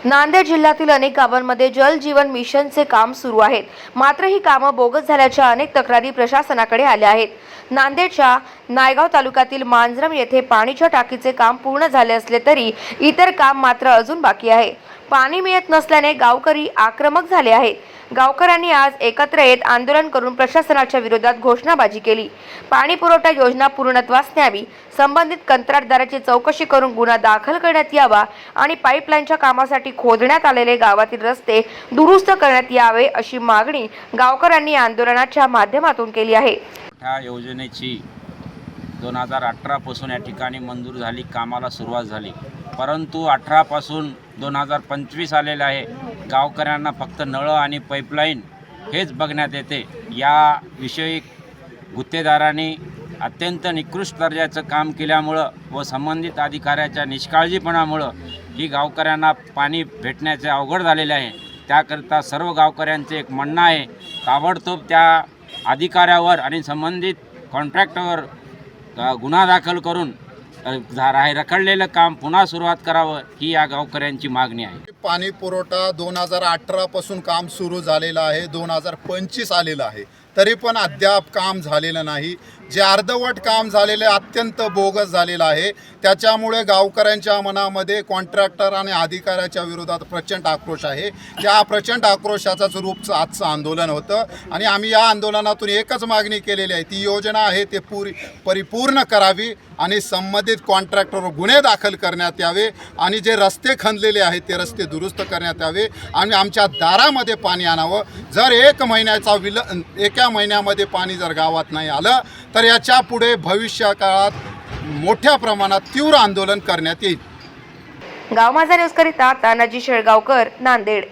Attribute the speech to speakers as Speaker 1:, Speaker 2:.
Speaker 1: नांदेड जिल्ह्यातील अनेक गावांमध्ये जल जीवन मिशनचे काम सुरू आहेत. मात्र ही कामं बोगस झाल्याच्या अनेक तक्रारी प्रशासनाकडे आल्या आहेत. नांदेडच्या नायगाव तालुक्यातील मांजरम येथे पाणीच्या टाकीचे काम पूर्ण झाले असले तरी इतर काम मात्र अजून बाकी आहे. पाणी मिळत नसल्याने गावकरी आक्रमक झाले आहेत. गावकऱ्यांनी आज एकत्र येत आंदोलन करून प्रशासनाच्या विरोधात घोषणाबाजी केली. पाणी पुरवठा योजना पूर्णत्वास न्यावी, संबंधित कंत्राटदाराची चौकशी करून गुन्हा दाखल करण्यात यावा आणि पाईपलाईनच्या कामासाठी खोदण्यात आलेले गावातील रस्ते दुरुस्त करण्यात यावे अशी मागणी गावकऱ्यांनी आंदोलनाच्या माध्यमातून केली आहे.
Speaker 2: ह्या योजनेची 2018 पासून या ठिकाणी मंजूर झाली, कामाला सुरुवात झाली. परंतु 18 पासून 2025 आलेलं आहे. गावकऱ्यांना फक्त नळ आणि पाईपलाईन हेच बघण्यात येते. याविषयी गुत्तेदारांनी अत्यंत निकृष्ट दर्जाचं काम केल्यामुळं व संबंधित अधिकाऱ्याच्या निष्काळजीपणामुळं ही गावकऱ्यांना पाणी भेटण्याचे अवघड झालेले आहे. त्याकरिता सर्व गावकऱ्यांचे एक म्हणणं आहे, ताबडतोब त्या अधिकाऱ्यावर आणि संबंधित कॉन्ट्रॅक्टवर गुन्हा दाखल करून रखडलेलं काम पुन्हा सुरुवात करावं ही या गावकऱ्यांची मागणी आहे.
Speaker 3: पाणी पुरवठा 2018 पासून काम सुरू झालेलं आहे, 2025 आलेलं आहे, तरी पण अद्याप काम झालेलं नाही. जे अर्धवट काम झालेले अत्यंत बोगस झालेलं आहे. त्याच्यामुळे गावकऱ्यांच्या मनामध्ये कॉन्ट्रॅक्टर आणि अधिकाऱ्याच्या विरोधात प्रचंड आक्रोश आहे. त्या प्रचंड आक्रोशाचंच रूप आजचं आंदोलन होतं आणि आम्ही या आंदोलनातून एकच मागणी केलेली आहे, ती योजना आहे ते परिपूर्ण करावी आणि संबंधित कॉन्ट्रॅक्टरवर गुन्हे दाखल करण्यात यावे आणि जे रस्ते खणलेले आहेत ते रस्ते दुरुस्त करण्यात यावे आणि आमच्या दारामध्ये पाणी आणावं. जर एका महिन्यामध्ये पाणी जर गावात नाही आलं तर याच्या पुढे भविष्य काळात मोठ्या प्रमाणात तीव्र आंदोलन करण्यात येईल.
Speaker 1: गाव माझा न्यूज करिता तानाजी शेळगावकर, नांदेड.